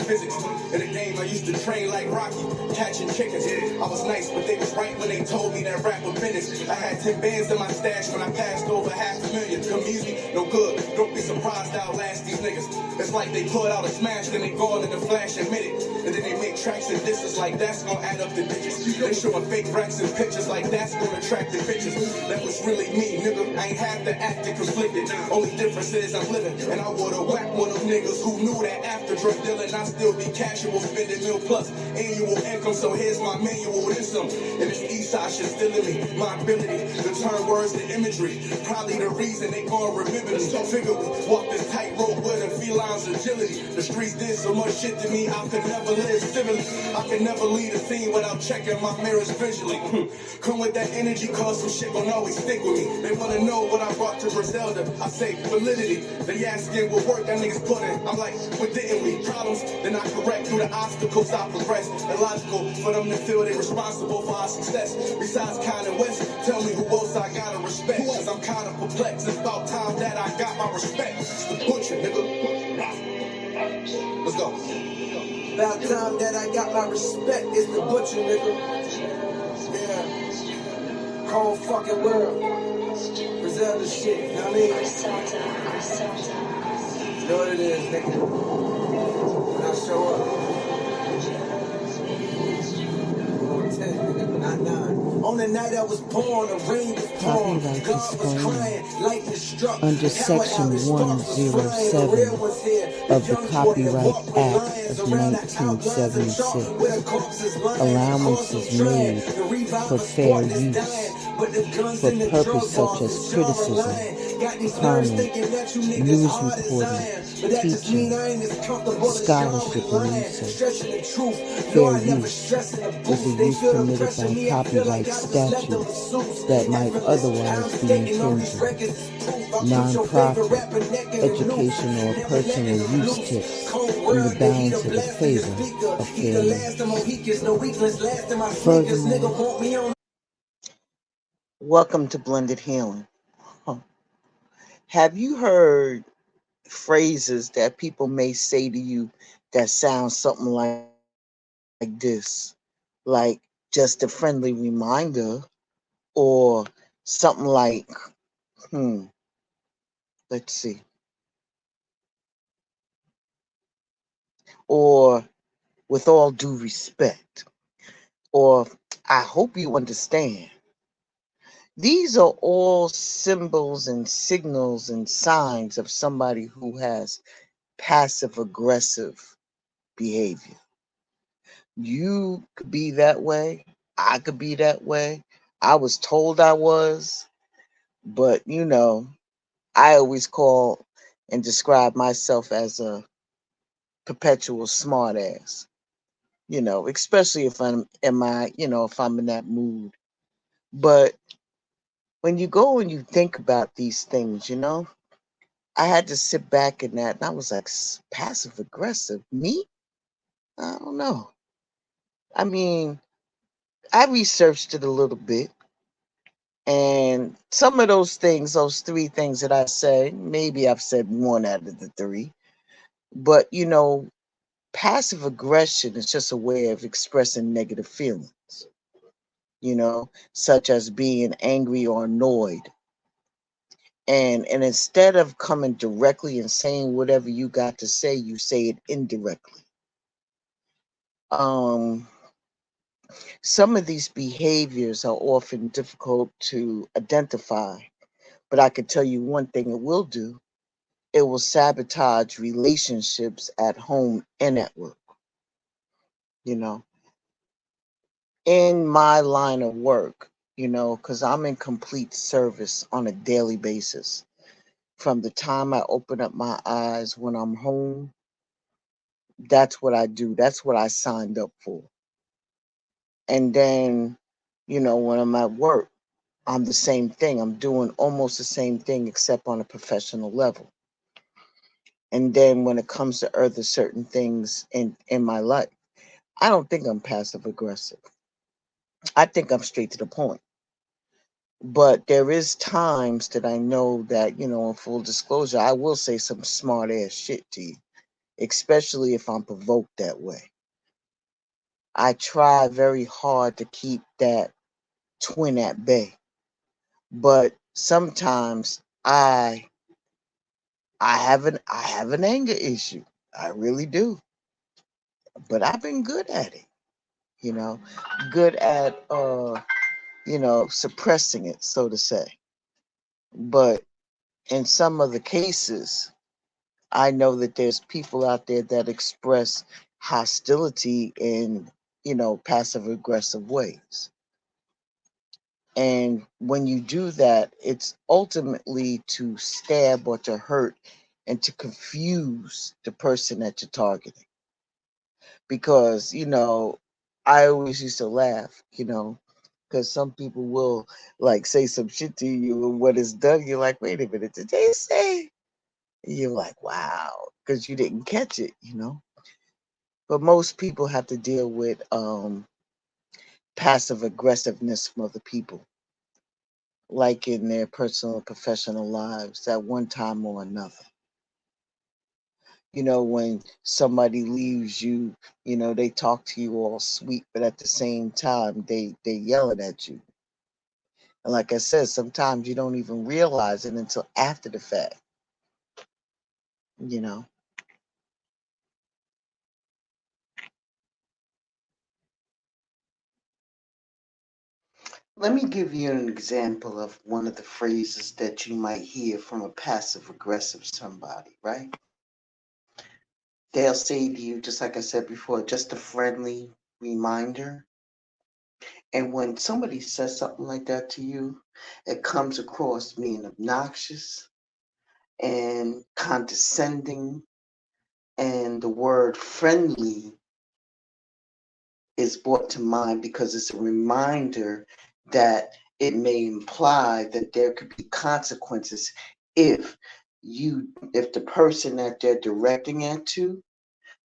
physics. In the game, I used to train like Rocky, catching chickens. I was nice, but they was right when they told me that rap was business. I had 10 bands in my stash when I passed over $500,000. Come easy, no good. Don't be surprised I'll last these niggas. It's like they put out a smash, then they gone in a flash and minute. And then they make tracks and disses like that's gonna add up the digits. They showing fake racks and pictures like that's gonna attract the bitches. That was really me, nigga. I ain't have to act it conflicted. Only difference is I'm living, and I would've whacked one of them niggas who knew that after drug dealing I still be casual, spending mil plus annual income. So here's my manual, this some. And this east side shit still in me. My ability to turn words to imagery. Probably the reason they gon' remember me. So figure we walk this tightrope with a feline's agility. The streets did so much shit to me, I could never live civilly. I could never leave a scene without checking my mirrors visually. Come with that energy, cause some shit gon' always stick with me. They wanna know what I brought to Griselda. I say validity. They asking what work that niggas put in. I'm like, what didn't we? Problems, then I correct through the obstacles I progress. Illogical for them to feel they responsible for our success. Besides Kanye West, tell me who else I gotta respect. Cause I'm kinda perplexed. It's about time that I got my respect. It's the butcher, nigga. Let's go. About time that I got my respect. It's the butcher, nigga. Yeah. Cold fucking world. Griselda shit, you know what I mean? You know what it is, nigga. When I show up. On 10, nigga, not 9. On the night I was born, the rain was pouring. God was crying, lightning struck. Under Section 107 of the Copyright Act of 1976, allowance is made for fair use for purpose such as criticism, comment, news reporting, teaching, scholarship, and research. Fair use is a use permitted by copyright statutes that might otherwise be infringing. Non-profit, educational, or personal use tips in the balance of the favor of fair use. Furthermore, welcome to Blended Healing. Have you heard phrases that people may say to you that sound something like this? Like just a friendly reminder, or something like, let's see. Or with all due respect, or I hope you understand. These are all symbols and signals and signs of somebody who has passive aggressive behavior. You could be that way. I could be that way. I was told I was, but I always call and describe myself as a perpetual smartass. Especially if I'm if I'm in that mood. But when you go and you think about these things, I had to sit back in that, and I was like, passive aggressive? Me? I don't know. I mean, I researched it a little bit, and some of those things, those 3 things that I say, maybe I've said 1 out of the 3, but passive aggression is just a way of expressing negative feelings, such as being angry or annoyed. And instead of coming directly and saying whatever you got to say, you say it indirectly. Some of these behaviors are often difficult to identify, but I can tell you one thing it will do. It will sabotage relationships at home and at work. In my line of work, because I'm in complete service on a daily basis. From the time I open up my eyes when I'm home, that's what I do. That's what I signed up for. And then, when I'm at work, I'm the same thing. I'm doing almost the same thing, except on a professional level. And then when it comes to other certain things in my life, I don't think I'm passive aggressive. I think I'm straight to the point. But there is times that I know that, in full disclosure, I will say some smart ass shit to you. especially if I'm provoked that way. I try very hard to keep that twin at bay, but sometimes I have an anger issue. I really do. But I've been good at it, you know, good at suppressing it, so to say. But in some of the cases, I know that there's people out there that express hostility in, passive aggressive ways. And when you do that, it's ultimately to stab or to hurt and to confuse the person that you're targeting. Because, I always used to laugh, because some people will like say some shit to you, and when it's done, you're like, wait a minute, did they say? And you're like, wow, because you didn't catch it. But most people have to deal with passive aggressiveness from other people, like in their personal and professional lives at one time or another. When somebody leaves you, they talk to you all sweet, but at the same time, they yelling at you. And like I said, sometimes you don't even realize it until after the fact, you know. Let me give you an example of one of the phrases that you might hear from a passive aggressive somebody, right? They'll say to you, just like I said before, just a friendly reminder. And when somebody says something like that to you, it comes across being obnoxious and condescending, and the word friendly is brought to mind because it's a reminder that it may imply that there could be consequences if the person that they're directing it to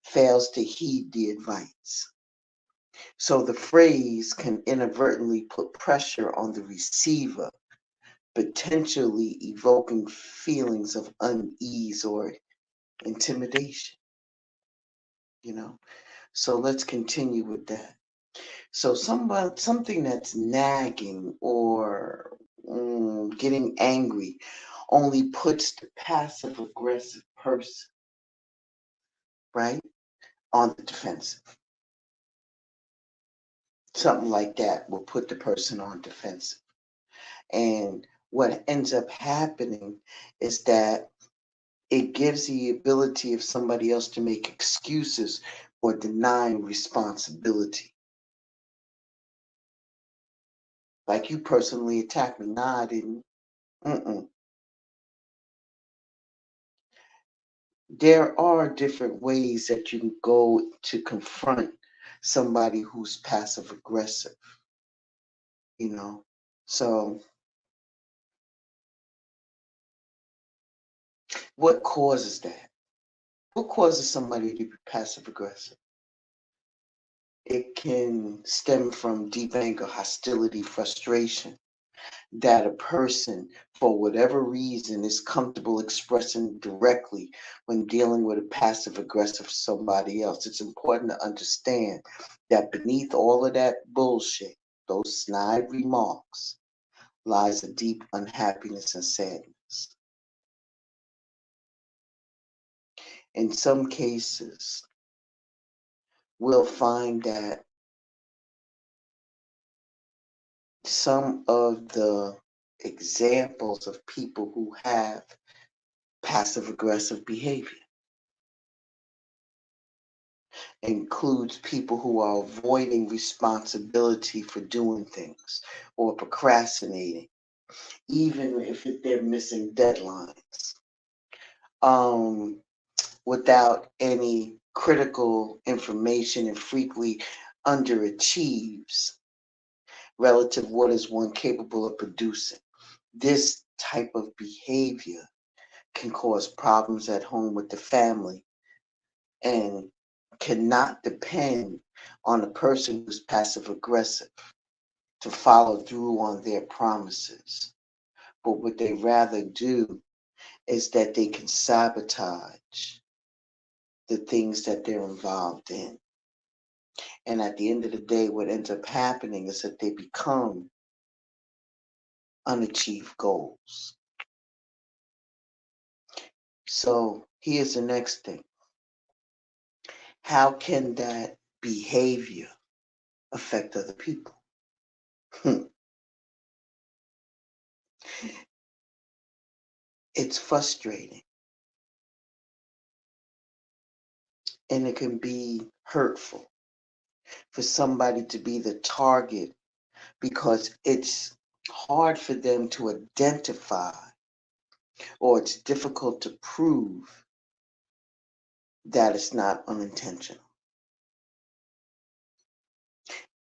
fails to heed the advice. So the phrase can inadvertently put pressure on the receiver, potentially evoking feelings of unease or intimidation. So let's continue with that. So something that's nagging or getting angry only puts the passive aggressive person, right, on the defensive. Something like that will put the person on defensive. And what ends up happening is that it gives the ability of somebody else to make excuses or denying responsibility. Like, you personally attacked me. Nah, I didn't. There are different ways that you can go to confront somebody who's passive aggressive, So what causes that? What causes somebody to be passive aggressive? It can stem from deep anger, hostility, frustration, that a person, for whatever reason, is comfortable expressing directly when dealing with a passive aggressive somebody else. It's important to understand that beneath all of that bullshit, those snide remarks, lies a deep unhappiness and sadness. In some cases, we'll find that some of the examples of people who have passive aggressive behavior includes people who are avoiding responsibility for doing things or procrastinating, even if they're missing deadlines, without any critical information, and frequently underachieves relative what is one capable of producing. This type of behavior can cause problems at home with the family and cannot depend on a person who's passive aggressive to follow through on their promises. But what they rather do is that they can sabotage the things that they're involved in. And at the end of the day, what ends up happening is that they become unachieved goals. So here's the next thing. How can that behavior affect other people? It's frustrating. And it can be hurtful for somebody to be the target because it's hard for them to identify, or it's difficult to prove that it's not unintentional.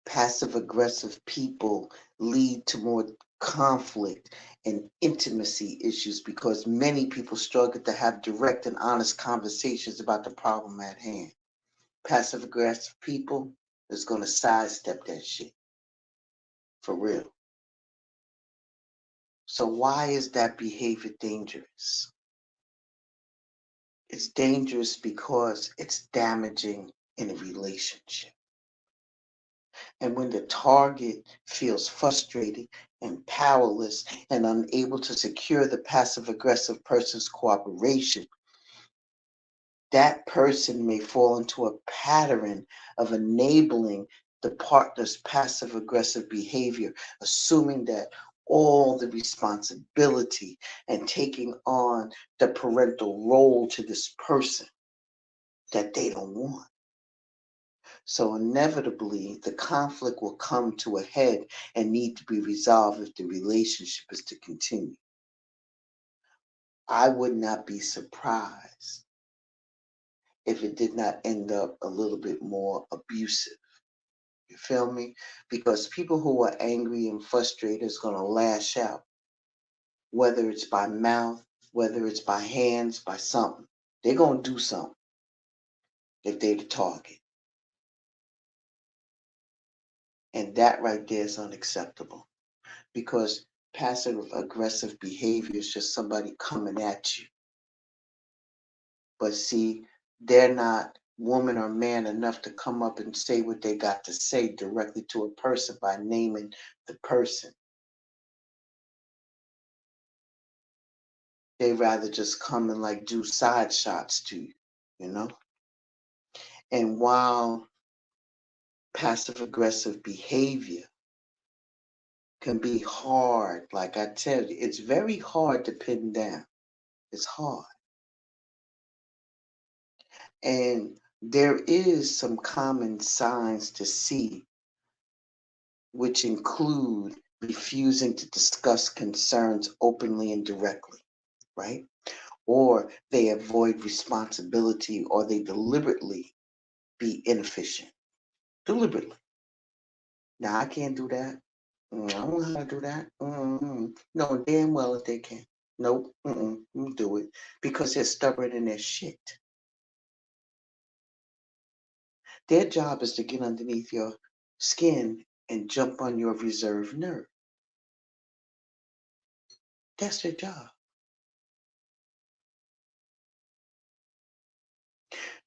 Passive aggressive people lead to more conflict and intimacy issues because many people struggle to have direct and honest conversations about the problem at hand. Passive aggressive people is going to sidestep that shit. For real. So why is that behavior dangerous? It's dangerous because it's damaging in a relationship. And when the target feels frustrated and powerless and unable to secure the passive aggressive person's cooperation, that person may fall into a pattern of enabling the partner's passive aggressive behavior, assuming that all the responsibility and taking on the parental role to this person that they don't want. So inevitably, the conflict will come to a head and need to be resolved if the relationship is to continue. I would not be surprised if it did not end up a little bit more abusive. You feel me? Because people who are angry and frustrated is going to lash out, whether it's by mouth, whether it's by hands, by something. They're going to do something if they're the target. And that right there is unacceptable, because passive aggressive behavior is just somebody coming at you. But see, they're not woman or man enough to come up and say what they got to say directly to a person by naming the person. They rather just come and like do side shots to you, you know? And while passive aggressive behavior can be hard, like I tell you, it's very hard to pin down. It's hard. And there is some common signs to see, which include refusing to discuss concerns openly and directly, right? Or they avoid responsibility, or they deliberately be inefficient. Deliberately. Now, I can't do that. I don't know how to do that. No, damn well if they can. Nope. Do it. Because they're stubborn in their shit. Their job is to get underneath your skin and jump on your reserve nerve. That's their job.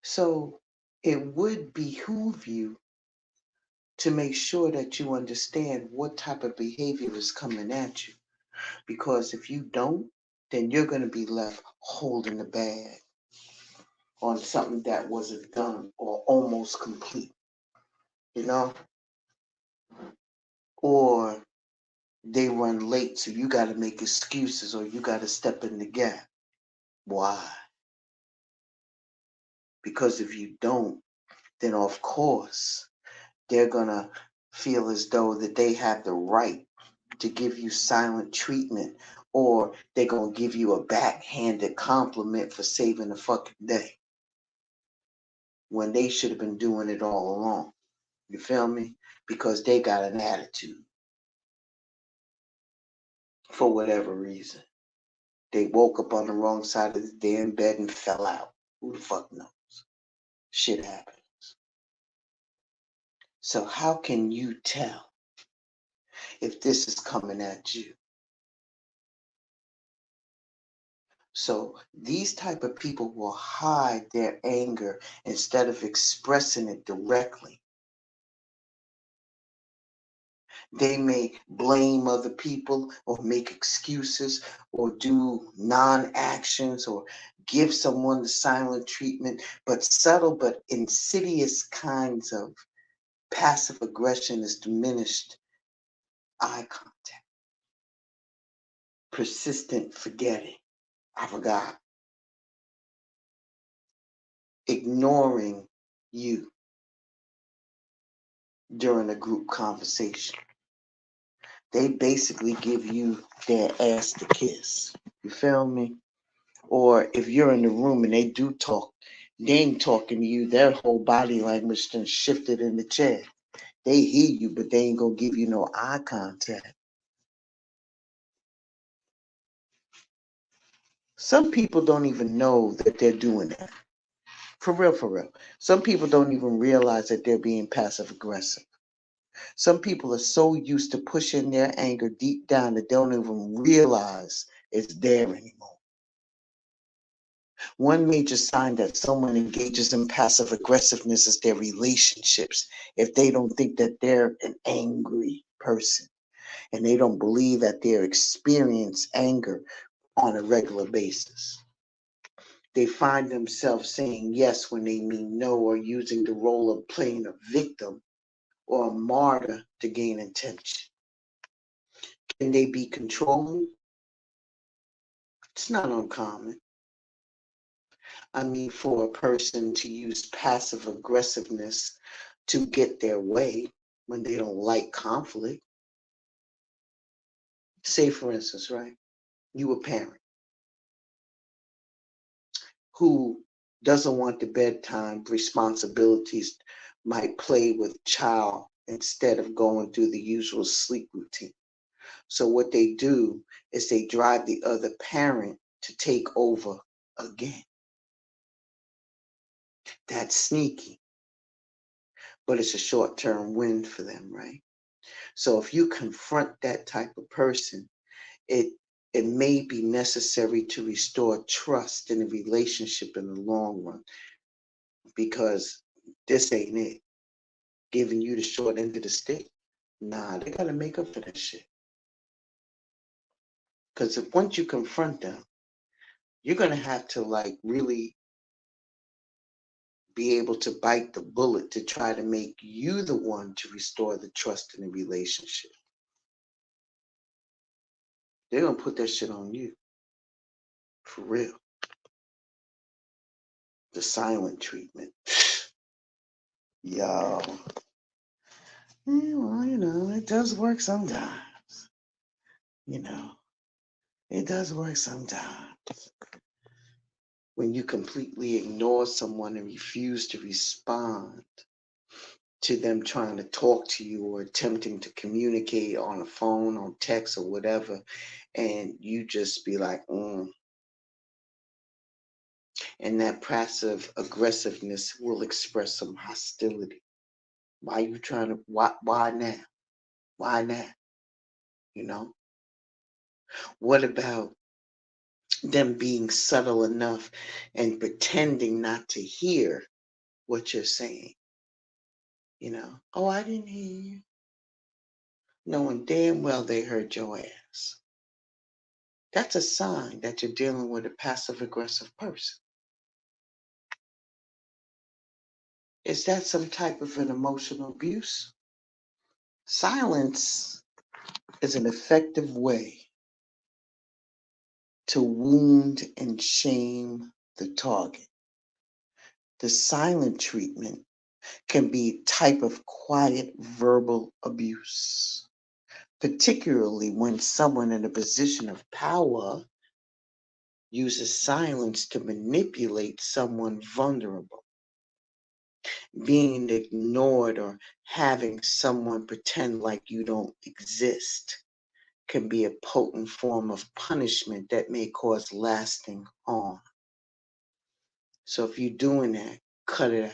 So it would behoove you to make sure that you understand what type of behavior is coming at you. Because if you don't, then you're going to be left holding the bag on something that wasn't done or almost complete, you know? Or they run late, so you got to make excuses, or you got to step in the gap. Why? Because if you don't, then of course they're going to feel as though that they have the right to give you silent treatment, or they're going to give you a backhanded compliment for saving the fucking day when they should have been doing it all along. You feel me? Because they got an attitude for whatever reason. They woke up on the wrong side of the damn bed and fell out. Who the fuck knows? Shit happens. So how can you tell if this is coming at you? So these type of people will hide their anger instead of expressing it directly. They may blame other people or make excuses or do non-actions or give someone the silent treatment, but subtle but insidious kinds of passive aggression is diminished eye contact, persistent forgetting, I forgot, ignoring you during a group conversation. They basically give you their ass to kiss. You feel me? Or if you're in the room and they do talk, they ain't talking to you. Their whole body language done shifted in the chair. They hear you, but they ain't gonna give you no eye contact. Some people don't even know that they're doing that. For real, for real. Some people don't even realize that they're being passive aggressive. Some people are so used to pushing their anger deep down that they don't even realize it's there anymore. One major sign that someone engages in passive aggressiveness is their relationships. If they don't think that they're an angry person and they don't believe that they experience anger on a regular basis, they find themselves saying yes when they mean no, or using the role of playing a victim or a martyr to gain attention. Can they be controlling? It's not uncommon. I mean, for a person to use passive aggressiveness to get their way when they don't like conflict. Say, for instance, right, you a parent who doesn't want the bedtime responsibilities might play with child instead of going through the usual sleep routine. So what they do is they drive the other parent to take over again. That's sneaky, but it's a short-term win for them, right? So if you confront that type of person, it it may be necessary to restore trust in a relationship in the long run, because this ain't it. Giving you the short end of the stick. Nah, they gotta make up for that shit. Because if once you confront them, you're gonna have to like really be able to bite the bullet to try to make you the one to restore the trust in the relationship. They're gonna put that shit on you. For real. The silent treatment. Yo. Yeah, well, it does work sometimes. You know, it does work sometimes. When you completely ignore someone and refuse to respond to them trying to talk to you or attempting to communicate on a phone, on text, or whatever, and you just be like, and that passive aggressiveness will express some hostility. Why you trying to, why now? Why now? You know? What about them being subtle enough and pretending not to hear what you're saying? Oh, I didn't hear you. Knowing damn well they heard your ass. That's a sign that you're dealing with a passive aggressive person. Is that some type of an emotional abuse? Silence is an effective way to wound and shame the target. The silent treatment can be a type of quiet verbal abuse, particularly when someone in a position of power uses silence to manipulate someone vulnerable. Being ignored or having someone pretend like you don't exist can be a potent form of punishment that may cause lasting harm. So if you're doing that, cut it out.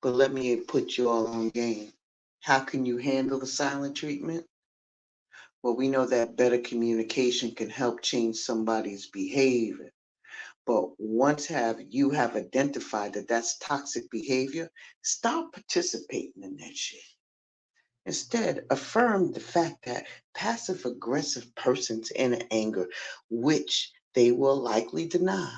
But let me put you all on game. How can you handle the silent treatment? Well, we know that better communication can help change somebody's behavior. But once you have identified that that's toxic behavior, stop participating in that shit. Instead, affirm the fact that passive aggressive persons in anger, which they will likely deny,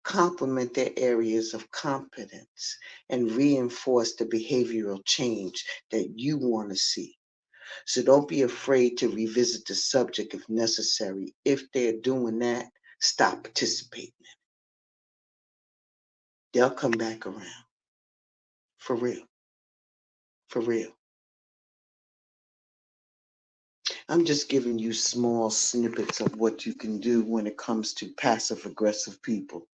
complement their areas of competence and reinforce the behavioral change that you want to see. So don't be afraid to revisit the subject if necessary. If they're doing that, stop participating in it. They'll come back around. For real. For real. I'm just giving you small snippets of what you can do when it comes to passive aggressive people,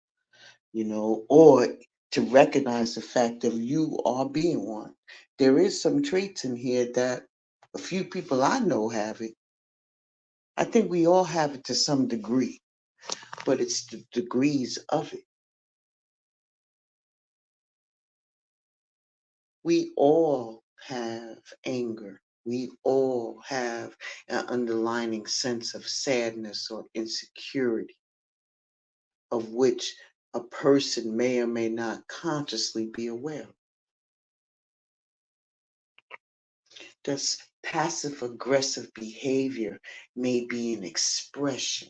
or to recognize the fact that you are being one. There is some traits in here that a few people I know have it. I think we all have it to some degree, but it's the degrees of it. We all have anger. We all have an underlying sense of sadness or insecurity, of which a person may or may not consciously be aware of. This passive aggressive behavior may be an expression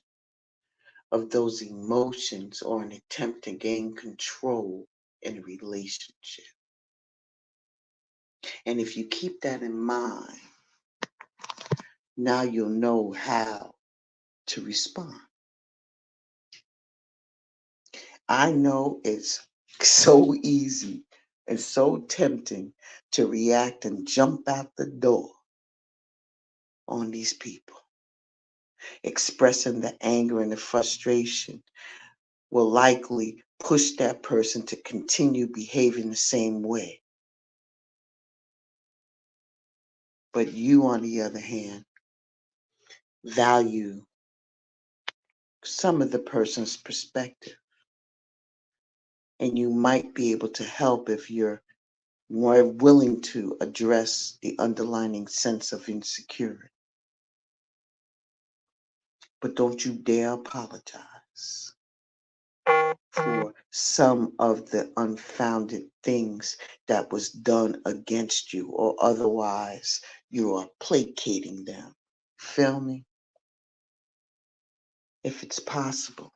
of those emotions or an attempt to gain control in a relationship. And if you keep that in mind, now you'll know how to respond. I know it's so easy and so tempting to react and jump out the door on these people. Expressing the anger and the frustration will likely push that person to continue behaving the same way. But you, on the other hand, value some of the person's perspective. And you might be able to help if you're more willing to address the underlying sense of insecurity. But don't you dare apologize for some of the unfounded things that was done against you, or otherwise you are placating them. Feel me? If it's possible,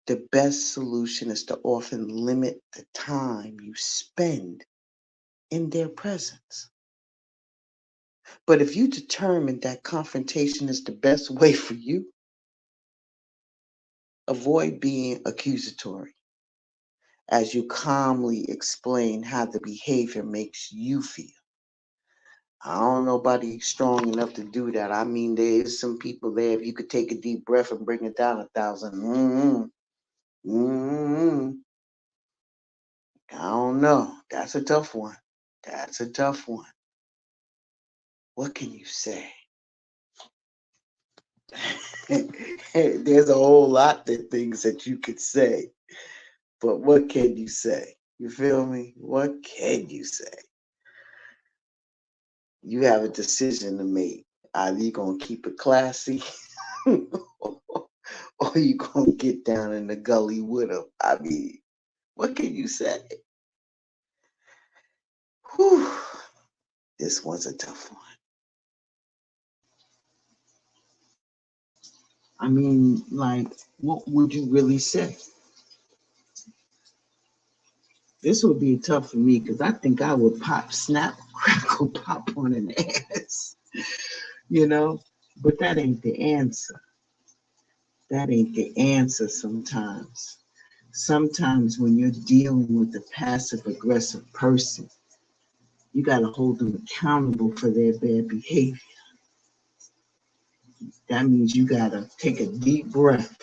the best solution is to often limit the time you spend in their presence. But if you determine that confrontation is the best way for you, avoid being accusatory as you calmly explain how the behavior makes you feel. I don't know nobody strong enough to do that. I mean, there is some people there. If you could take a deep breath and bring it down 1,000, I don't know. That's a tough one. That's a tough one. What can you say? There's a whole lot of things that you could say, but what can you say? You feel me? What can you say? You have a decision to make. Either you're going to keep it classy or you going to get down in the gully with them. I mean, what can you say? Whew. This one's a tough one. I mean, like, what would you really say? This would be tough for me because I think I would pop, snap, crackle, pop on an ass, But that ain't the answer. That ain't the answer sometimes. Sometimes when you're dealing with a passive aggressive person, you got to hold them accountable for their bad behavior. That means you got to take a deep breath,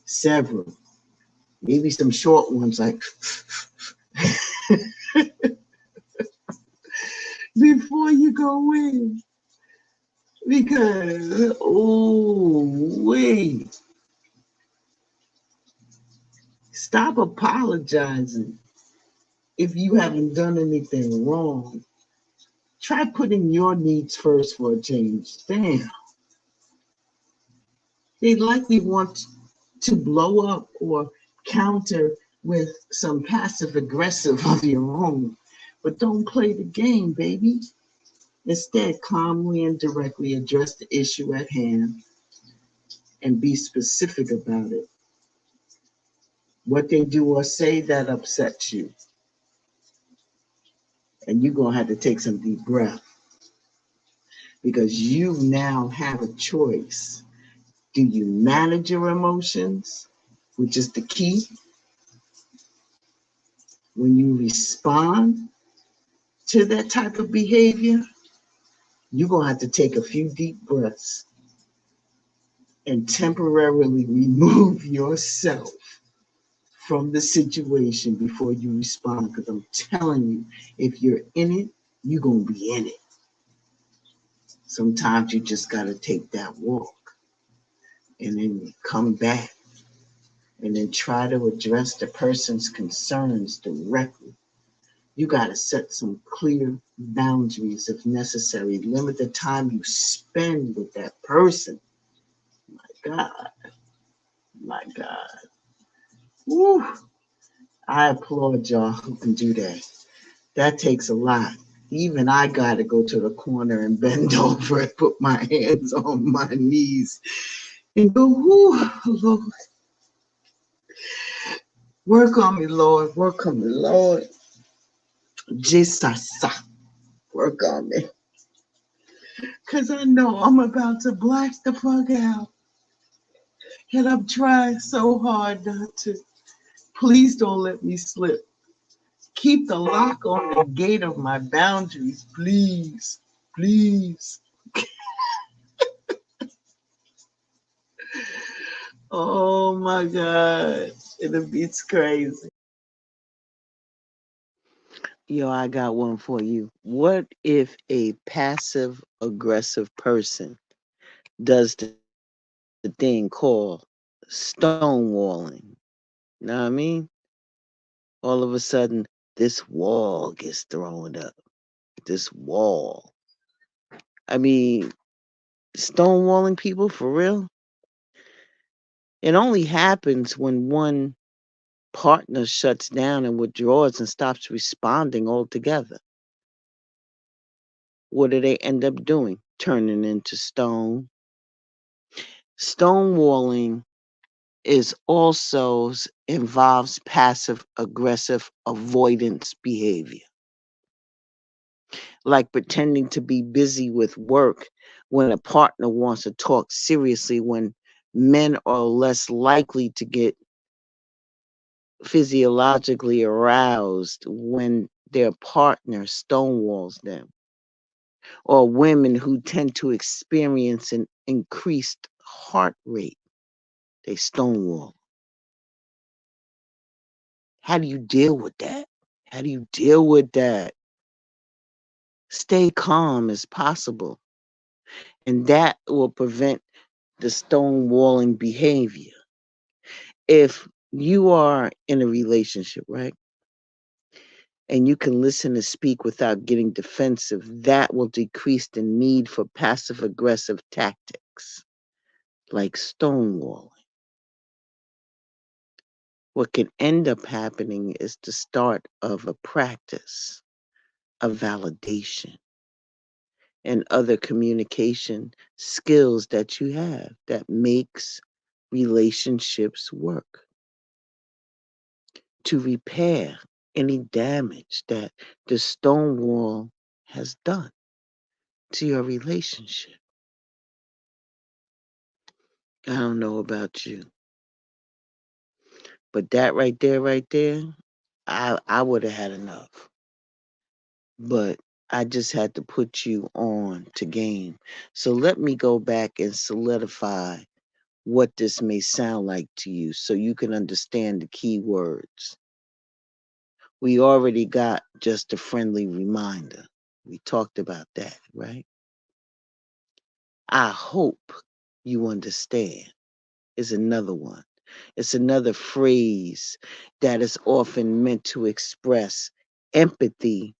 several, maybe some short ones like before you go in. Because, wait. Stop apologizing if you haven't done anything wrong. Try putting your needs first for a change. Damn. They likely want to blow up or counter with some passive aggressive of your own. But don't play the game, baby. Instead, calmly and directly address the issue at hand and be specific about it. What they do or say that upsets you. And you're going to have to take some deep breath because you now have a choice. Do you manage your emotions, which is the key? When you respond to that type of behavior, you're going to have to take a few deep breaths and temporarily remove yourself from the situation before you respond. Because I'm telling you, if you're in it, you're going to be in it. Sometimes you just got to take that walk and then come back and then try to address the person's concerns directly. You got to set some clear boundaries if necessary. Limit the time you spend with that person. My God. My God. Woo. I applaud y'all who can do that. That takes a lot. Even I got to go to the corner and bend over and put my hands on my knees and go, whoo, Lord. Work on me, Lord. Work on me, Lord. Jesus. Work on me. Because I know I'm about to black the fuck out. And I'm trying so hard not to. Please don't let me slip. Keep the lock on the gate of my boundaries, please. Please. Oh my God. It beats crazy. Yo, I got one for you. What if a passive aggressive person does the thing called stonewalling? You know what I mean? All of a sudden, this wall gets thrown up. This wall. I mean, stonewalling people for real? It only happens when one partner shuts down and withdraws and stops responding altogether. What do they end up doing? Turning into stone. Stonewalling is also involves passive aggressive avoidance behavior, like pretending to be busy with work when a partner wants to talk seriously, when men are less likely to get physiologically aroused when their partner stonewalls them, or women who tend to experience an increased heart rate, they stonewall. How do you deal with that? How do you deal with that? Stay calm as possible, and that will prevent the stonewalling behavior. If you are in a relationship, right, and you can listen and speak without getting defensive, that will decrease the need for passive aggressive tactics like stonewalling. What can end up happening is the start of a practice of validation and other communication skills that you have that makes relationships work to repair any damage that the stonewall has done to your relationship. I don't know about you, but that right there, I would have had enough. But I just had to put you on to game. So let me go back and solidify what this may sound like to you so you can understand the key words. We already got just a friendly reminder. We talked about that, right? I hope you understand is another one. It's another phrase that is often meant to express empathy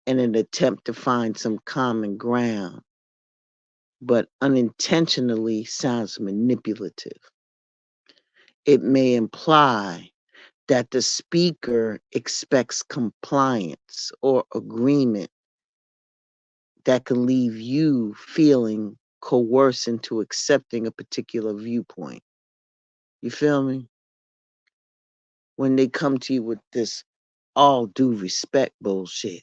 in an attempt to find some common ground, but unintentionally sounds manipulative. It may imply that the speaker expects compliance or agreement that can leave you feeling coerced into accepting a particular viewpoint. You feel me? When they come to you with this all due respect bullshit,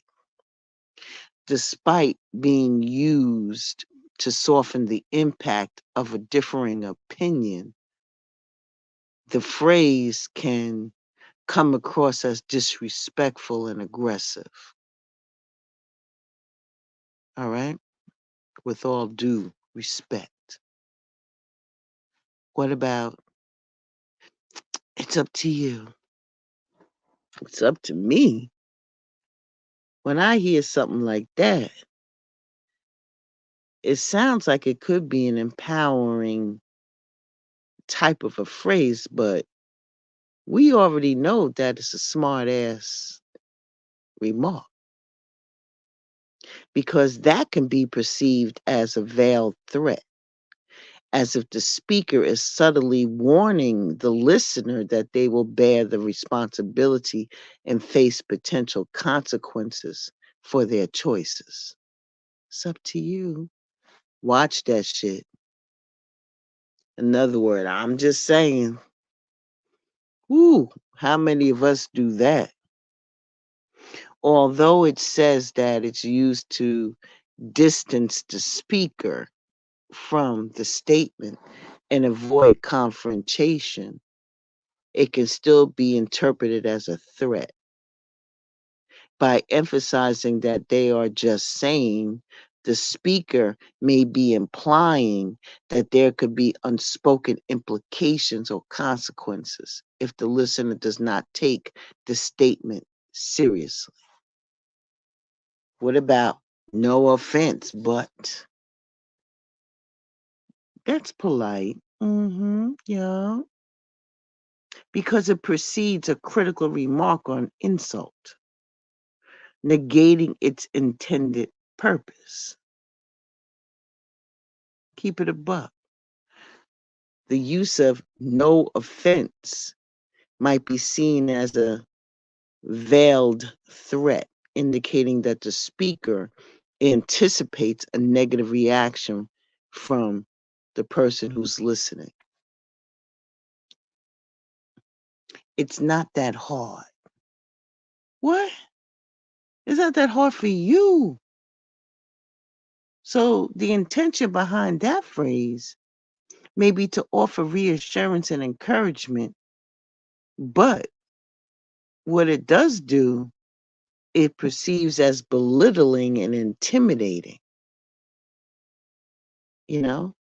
despite being used to soften the impact of a differing opinion, the phrase can come across as disrespectful and aggressive. All right? With all due respect. What about, it's up to you? It's up to me. When I hear something like that, it sounds like it could be an empowering type of a phrase, but we already know that it's a smart ass remark, because that can be perceived as a veiled threat, as if the speaker is subtly warning the listener that they will bear the responsibility and face potential consequences for their choices. It's up to you. Watch that shit. In other words, I'm just saying, whoo, how many of us do that? Although it says that it's used to distance the speaker from the statement and avoid confrontation, it can still be interpreted as a threat. By emphasizing that they are just saying, the speaker may be implying that there could be unspoken implications or consequences if the listener does not take the statement seriously. What about no offense, but? That's polite. Yeah. Because it precedes a critical remark or an insult, negating its intended purpose. Keep it a buck. The use of no offense might be seen as a veiled threat, indicating that the speaker anticipates a negative reaction from the person who's listening. It's not that hard. What? It's not that hard for you. So the intention behind that phrase may be to offer reassurance and encouragement, but what it does do, it perceives as belittling and intimidating, you know?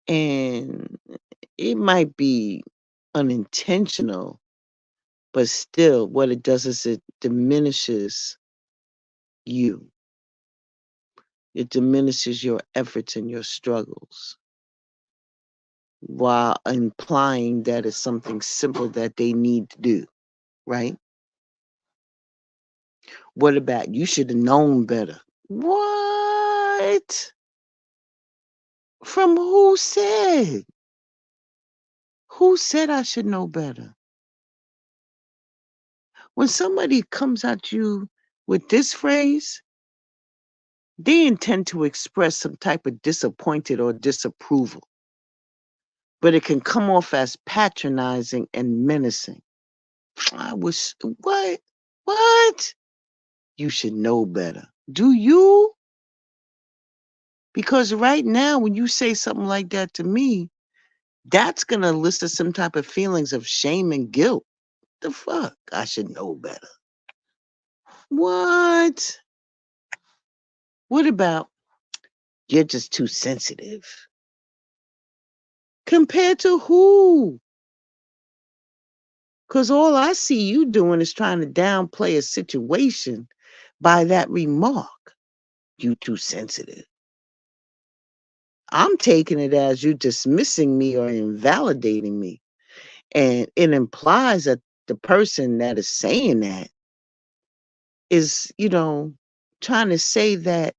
And it might be unintentional, but still what it does is it diminishes you. It diminishes your efforts and your struggles, while implying that it's something simple that they need to do, right? What about, you should have known better? What? From who said? Who said I should know better? When somebody comes at you with this phrase, they intend to express some type of disappointed or disapproval, but it can come off as patronizing and menacing. I was, what? What? You should know better. Do you? Because right now, when you say something like that to me, that's going to elicit some type of feelings of shame and guilt. The fuck? I should know better. What? What about, you're just too sensitive? Compared to who? Because all I see you doing is trying to downplay a situation by that remark. You too sensitive. I'm taking it as you dismissing me or invalidating me. And it implies that the person that is saying that is, trying to say that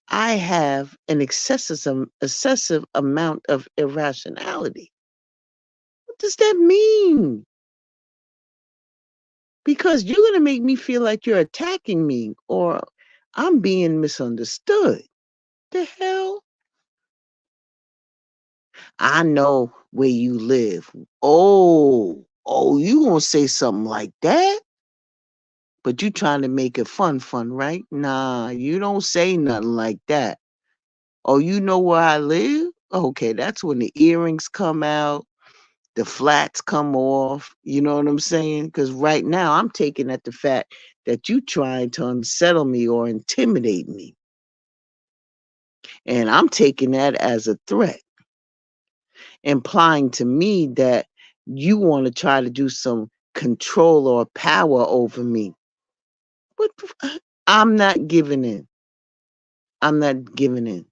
I have an excessive amount of irrationality. What does that mean? Because you're going to make me feel like you're attacking me or I'm being misunderstood. The hell? I know where you live. Oh, you gonna say something like that? But you trying to make it fun, right? Nah, you don't say nothing like that. Oh, you know where I live? Okay, that's when the earrings come out, the flats come off. You know what I'm saying? Because right now I'm taking at the fact that you trying to unsettle me or intimidate me. And I'm taking that as a threat, implying to me that you want to try to do some control or power over me. What I'm not giving in. I'm not giving in.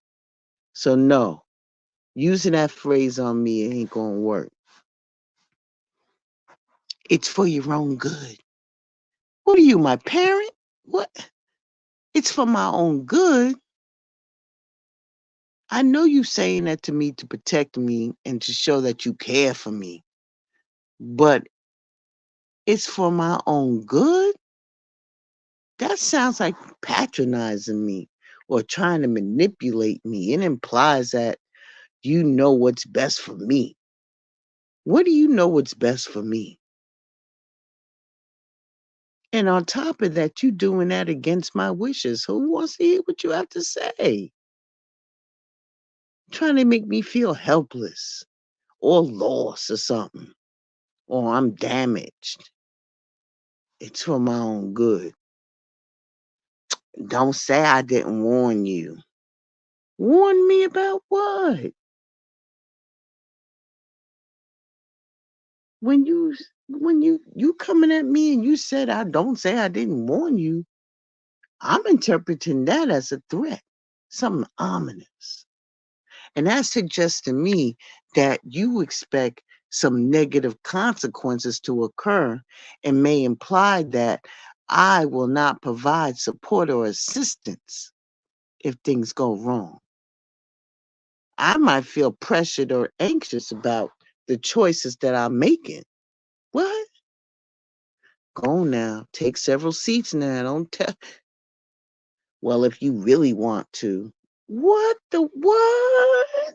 So no, using that phrase on me ain't gonna work. It's for your own good. What are you, my parent? What? It's for my own good. I know you saying that to me to protect me and to show that you care for me, but it's for my own good? That sounds like patronizing me or trying to manipulate me. It implies that you know what's best for me. What do you know what's best for me? And on top of that, you doing that against my wishes. Who wants to hear what you have to say? Trying to make me feel helpless or lost or something. Or I'm damaged. It's for my own good. Don't say I didn't warn you. Warn me about what? When you coming at me and you said I don't say I didn't warn you, I'm interpreting that as a threat, something ominous. And that suggests to me that you expect some negative consequences to occur and may imply that I will not provide support or assistance if things go wrong. I might feel pressured or anxious about the choices that I'm making. What? Go now. Take several seats now. Don't tell. Well, if you really want to. What the what?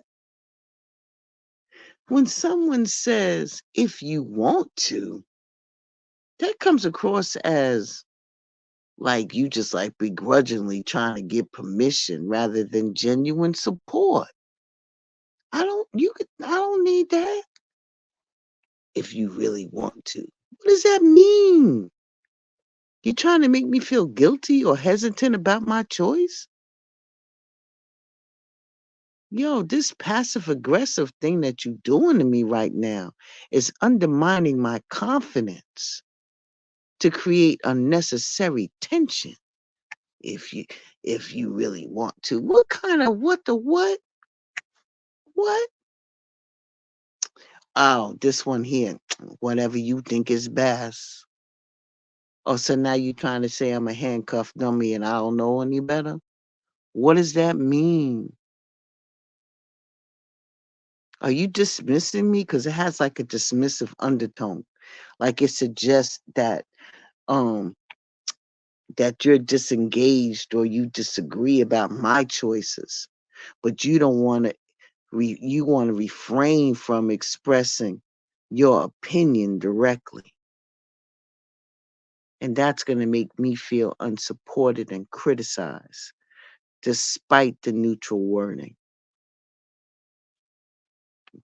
When someone says, if you want to, that comes across as like you just like begrudgingly trying to get permission rather than genuine support. I don't need that. If you really want to. What does that mean? You trying to make me feel guilty or hesitant about my choice? Yo, this passive aggressive thing that you're doing to me right now is undermining my confidence to create unnecessary tension. If you if you really want to. What kind of what the what? What? Oh, this one here. Whatever you think is best. Oh, so now you trying to say I'm a handcuffed dummy and I don't know any better? What does that mean? Are you dismissing me? Because it has like a dismissive undertone. Like it suggests um that you're disengaged or you disagree about my choices, but you don't want to you want to refrain from expressing your opinion directly. And that's going to make me feel unsupported and criticized despite the neutral wording.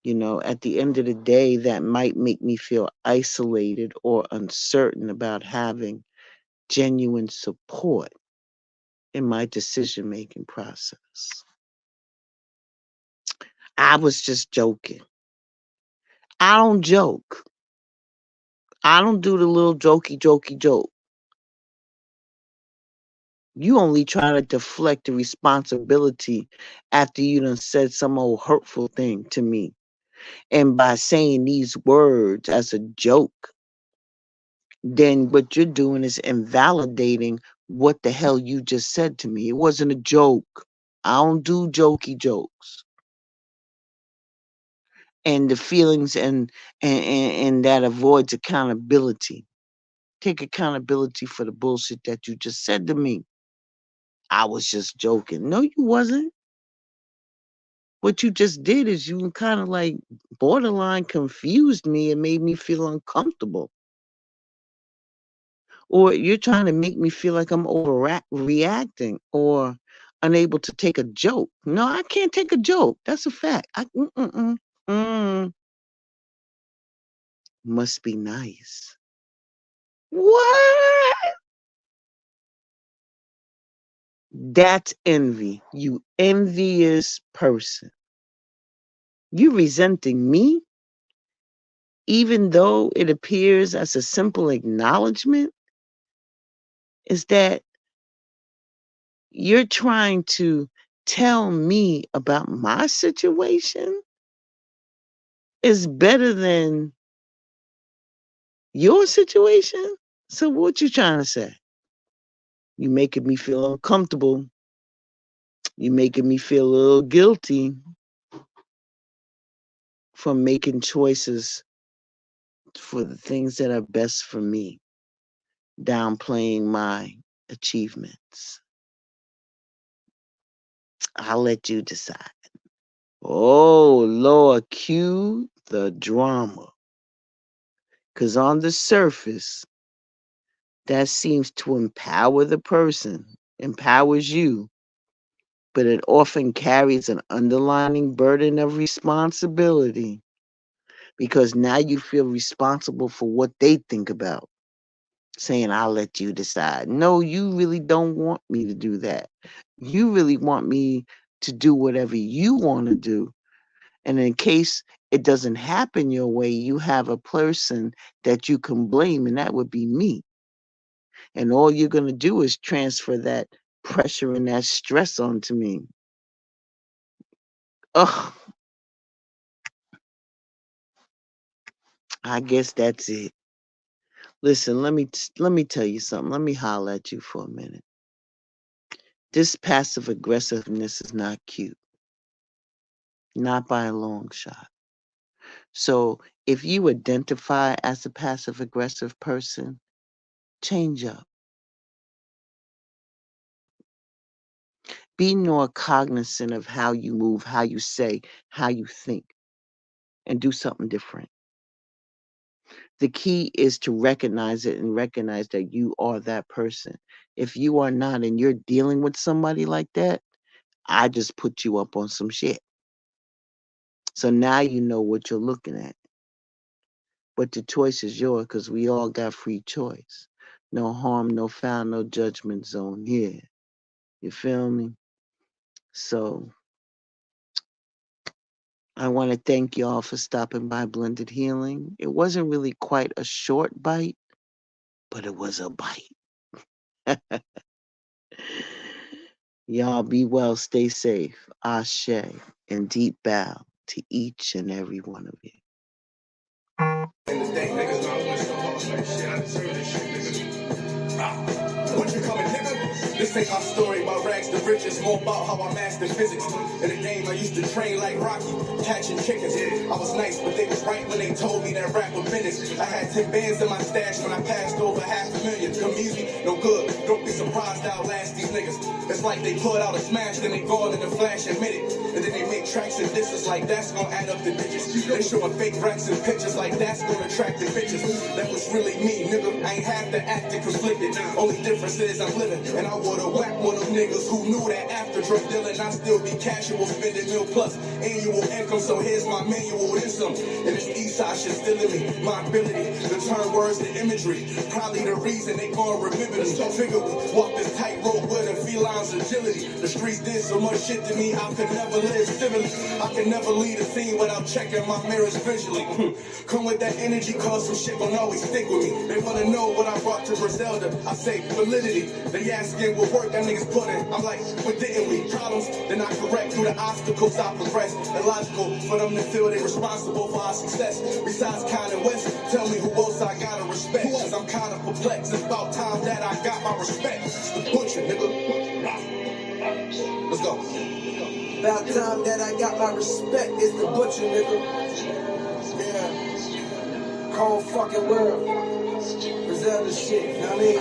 At the end of the day, that might make me feel isolated or uncertain about having genuine support in my decision making process. I was just joking. I don't joke. I don't do the little jokey joke. You only try to deflect the responsibility after you done said some old hurtful thing to me. And by saying these words as a joke, then what you're doing is invalidating what the hell you just said to me. It wasn't a joke. I don't do jokey jokes. And the feelings and that avoids accountability. Take accountability for the bullshit that you just said to me. I was just joking. No, you wasn't. What you just did is you kind of like borderline confused me and made me feel uncomfortable. Or you're trying to make me feel like I'm overreacting or unable to take a joke. No, I can't take a joke. That's a fact. Must be nice. What? That's envy. You envious person. You resenting me, even though it appears as a simple acknowledgement, is that you're trying to tell me about my situation is better than your situation? So what you trying to say? You making me feel uncomfortable. You making me feel a little guilty for making choices for the things that are best for me, downplaying my achievements. I'll let you decide. Oh, Lord, cue the drama. Because on the surface, that seems to empower the person, empowers you, but it often carries an underlying burden of responsibility because now you feel responsible for what they think about, saying, I'll let you decide. No, you really don't want me to do that. You really want me to do whatever you want to do. And in case it doesn't happen your way, you have a person that you can blame, and that would be me. And all you're going to do is transfer that pressure and that stress onto me. Ugh. I guess that's it. Listen, let me tell you something. Let me holler at you for a minute. This passive aggressiveness is not cute. Not by a long shot. So if you identify as a passive aggressive person, change up. Be more cognizant of how you move, how you say, how you think, and do something different. The key is to recognize it and recognize that you are that person. If you are not and you're dealing with somebody like that, I just put you up on some shit. So now you know what you're looking at. But the choice is yours because we all got free choice. No harm, no foul, no judgment zone here. You feel me? So I want to thank y'all for stopping by Blended Healing. It wasn't really quite a short bite, but it was a bite. Y'all be well, stay safe. Ashe and deep bow to each and every one of you. What you coming, nigga? This ain't my story about rags to riches, more about how I mastered physics. In the game, I used to train like Rocky, catching chickens. I was nice, but they was right when they told me that rap was business. I had 10 bands in my stash when I passed over $500,000. Come easy, no good. Don't be surprised I'll last these niggas. It's like they put out a smash, then they gone in a flash and minute. And then they make tracks and disses like that's gonna add up the digits. They showing fake racks and pictures like that's gonna attract the bitches. That was really me, nigga. I ain't have to act it conflicted. Only difference is I'm living, and I would've whacked one of them niggas who knew that after drug dealing I still be casual, spending $1 million plus annual income. So here's my manual, this some, and this east side shit still in me. My ability to turn words to imagery, probably the reason they gon' remember me. So figure we walk this tightrope with a feline's agility. The streets did so much shit to me, I could never live civilly. I could never leave a scene without checking my mirrors visually. Come with that energy, cause some shit gon' always stick with me. They wanna know what I brought to Griselda. I say, believe validity. They asking what work that niggas put in. I'm like, but didn't we? Problems, then I correct through the obstacles I progress. Illogical for them to feel they responsible for our success. Besides Kanye West, tell me who else I gotta respect. Cause I'm kinda perplexed. It's about time that I got my respect. It's the butcher, nigga. Let's go. About time that I got my respect. It's the butcher, nigga. Yeah. Cold fucking world. Griselda shit, you know what I mean?